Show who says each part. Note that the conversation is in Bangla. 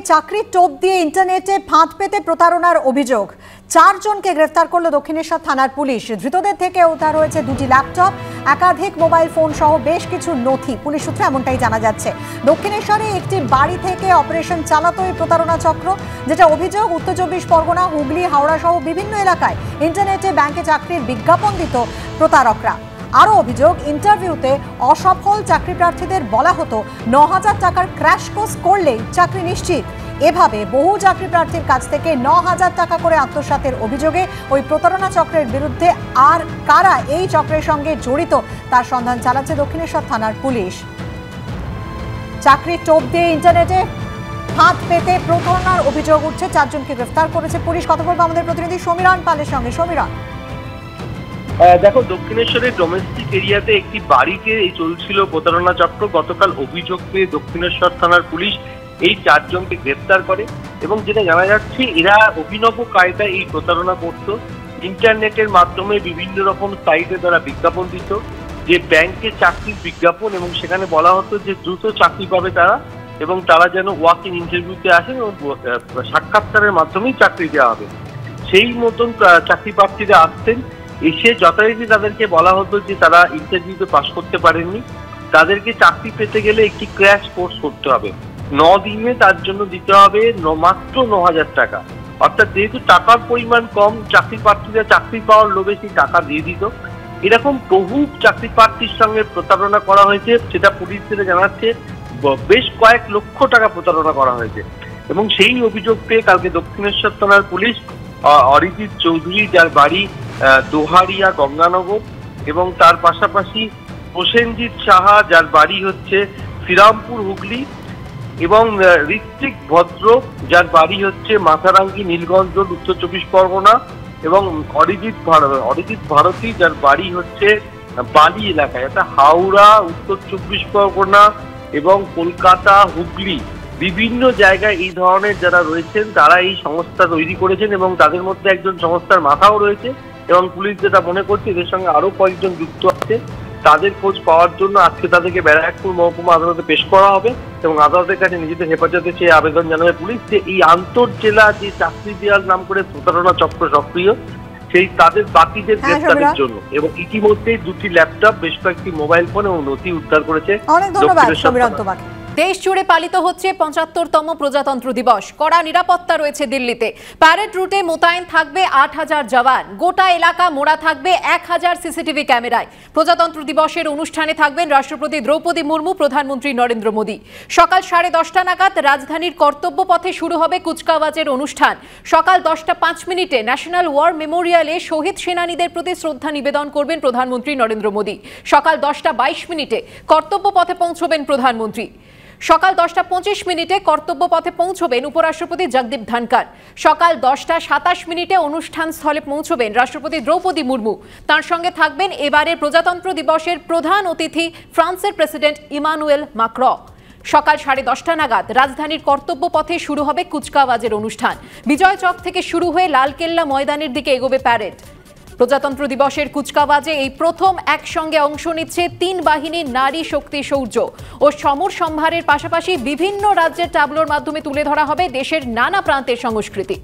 Speaker 1: চাকরির টোপ দিয়ে ইন্টারনেটে ফাঁদ পেতে প্রতারণার অভিযোগ, 4 জনকে গ্রেফতার করল দক্ষিণেশ্বর থানার পুলিশ। ধৃতদের থেকে উদ্ধার হয়েছে 2টি ল্যাপটপ, একাধিক মোবাইল ফোন সহ বেশ কিছু নথি। পুলিশ সূত্রে এমনটাই জানা যাচ্ছে। দক্ষিণেশ্বরে একটি বাড়ি থেকে অপারেশন চালাতো এই প্রতারণা চক্র, যেটা অভিযোগ উত্তর 24 পরগনা, হুগলি, হাওড়া সহ বিভিন্ন এলাকায় ইন্টারনেটে ব্যাংকে চাকরির বিজ্ঞাপন দিত প্রতারকরা। আরও অভিযোগ, ইন্টারভিউতে অসফল চাকরি প্রার্থীদের বলা হতো 9,000 টাকার ক্র্যাশ কোর্স করলেই চাকরি নিশ্চিত। এভাবে বহু চাকরি প্রার্থীর কাছ থেকে 9,000 টাকা করে আত্মসাতের অভিযোগে ওই প্রতারণা চক্রের বিরুদ্ধে আর কারা এই চক্রের সঙ্গে জড়িত তার সন্ধান চালাচ্ছে দক্ষিণেশ্বর থানার পুলিশ। চাকরির টোপ দিয়ে ইন্টারনেটে ফাঁদ পেতে প্রতারণার অভিযোগ উঠছে, 4 জনকে গ্রেফতার করেছে পুলিশ। কথা বলবো আমাদের প্রতিনিধি সমীরণ পালের সঙ্গে। সমীরণ,
Speaker 2: দেখো, দক্ষিণেশ্বরের ডোমেস্টিক এরিয়াতে একটি বাড়িতে এই চলছিল প্রতারণা চক্র। গতকাল অভিযোগ পেয়ে দক্ষিণেশ্বর থানার পুলিশ এই 4 জনকে গ্রেফতার করে এবং যেটা জানা যাচ্ছে, এরা অভিনব কায়দায় এই প্রতারণা করত। ইন্টারনেটের মাধ্যমে বিভিন্ন রকম সাইটে তারা বিজ্ঞাপন দিত যে ব্যাংকে চাকরির বিজ্ঞাপন, এবং সেখানে বলা হতো যে দ্রুত চাকরি পাবে তারা, এবং তারা যেন ওয়াক ইন ইন্টারভিউতে আসেন এবং সাক্ষাৎকারের মাধ্যমেই চাকরি দেওয়া হবে। সেই মতন চাকরি প্রার্থীরা আসতেন, এসে যথারীতি তাদেরকে বলা হতো যে তারা ইন্টারভিউতে পাস করতে পারেননি, তাদেরকে চাকরি পেতে গেলে একটি ক্র্যাশ কোর্স করতে হবে, 9 দিনে তার জন্য দিতে হবে মাত্র 9,000 টাকা। অর্থাৎ যেহেতু টাকার পরিমাণ কম, চাকরি প্রার্থীরা চাকরি পাওয়ার লোভে সেই টাকা দিয়ে দিত। এরকম বহু চাকরি প্রার্থীর সঙ্গে প্রতারণা করা হয়েছে, সেটা পুলিশ থেকে জানাচ্ছে বেশ কয়েক লক্ষ টাকা প্রতারণা করা হয়েছে। এবং সেই অভিযোগ পেয়ে কালকে দক্ষিণেশ্বর থানার পুলিশ অরিজিৎ চৌধুরী, যার বাড়ি দোহারিয়া গঙ্গানগর, এবং তার পাশাপাশি প্রসেনজিৎ সাহা, যার বাড়ি হচ্ছে শ্রীরামপুর হুগলি, এবং ঋত্বিক ভদ্র, যার বাড়ি হচ্ছে মাথারাঙ্গি নীলগঞ্জ উত্তর 24 পরগনা, এবং অরিজিৎ ভারতী, যার বাড়ি হচ্ছে বালি এলাকায়, অর্থাৎ হাওড়া, উত্তর 24 পরগনা এবং কলকাতা, হুগলি, বিভিন্ন জায়গায় এই ধরনের যারা রয়েছেন তারা এই সংস্থা তৈরি করেছেন, এবং তাদের মধ্যে একজন সংস্থার মাথাও রয়েছে। এবং পুলিশ যেটা মনে করছে এদের সঙ্গে আরো কয়েকজন যুক্ত আছে। তাদের খোঁজ পাওয়ার জন্য আজকে তাদেরকে ব্যারাকপুর মহকুমা আদালতে পেশ করা হবে, এবং আদালতের কাছে নিজেদের হেফাজতে চেয়ে আবেদন জানাবে পুলিশ যে এই আন্তঃজেলা যে চাকরি দেওয়ার নাম করে প্রতারণা চক্র সক্রিয়, সেই তাদের বাকিদের গ্রেফতারের জন্য। এবং ইতিমধ্যেই 2টি ল্যাপটপ, বেশ কয়েকটি মোবাইল ফোন এবং নথি উদ্ধার করেছে।
Speaker 1: অনেক ধন্যবাদ সমীরণ তোমাকে।
Speaker 3: দেশ জুড়ে পালিত হচ্ছে 75তম প্রজাতন্ত্র দিবস। কড়া নিরাপত্তা রয়েছে দিল্লিতে। প্যারেড রুটে মোতায়েন থাকবে 8,000 জওয়ান। গোটা এলাকা মোড়া থাকবে 1,000 সিসিটিভি ক্যামেরায়। প্রজাতন্ত্র দিবসের অনুষ্ঠানে থাকবেন রাষ্ট্রপতি দ্রৌপদী মুর্মু, প্রধানমন্ত্রী নরেন্দ্র মোদী। সকাল 10:30 নাগাদ রাজধানীর কর্তব্য পথে শুরু হবে কুচকাওয়াজের অনুষ্ঠান। সকাল 10:05 ন্যাশনাল ওয়ার মেমোরিয়ালে শহীদ সেনানীদের প্রতি শ্রদ্ধা নিবেদন করবেন প্রধানমন্ত্রী নরেন্দ্র মোদী। সকাল 10:22 কর্তব্য পথে পৌঁছবেন প্রধানমন্ত্রী। সকাল 10:25 কর্তব্য পথে পৌঁছবেন উপরাষ্ট্রপতি জগদীপ ধনখড়। সকাল 10:27 অনুষ্ঠান স্থলে পৌঁছবেন রাষ্ট্রপতি দ্রৌপদী মুর্মু। তার সঙ্গে থাকবেন এবারের প্রজাতন্ত্র দিবসের প্রধান অতিথি ফ্রান্সের প্রেসিডেন্ট ইমানুয়েল ম্যাক্রঁ। সকাল 10:30 নাগাদ রাজধানীর কর্তব্য পথে শুরু হবে কুচকাওয়াজের অনুষ্ঠান। বিজয় চক থেকে শুরু হয়ে লালকেল্লা ময়দানের দিকে এগোবে প্যারেড। প্রজাতন্ত্র দিবসের কুচকাওয়াজে এই প্রথম একসঙ্গে অংশ নিচ্ছে 3 বাহিনীর নারী শক্তি, শৌর্য ও সমর সম্ভারের পাশাপাশি বিভিন্ন রাজ্যের ট্যাবলোর মাধ্যমে তুলে ধরা হবে দেশের নানা প্রান্তের সংস্কৃতি।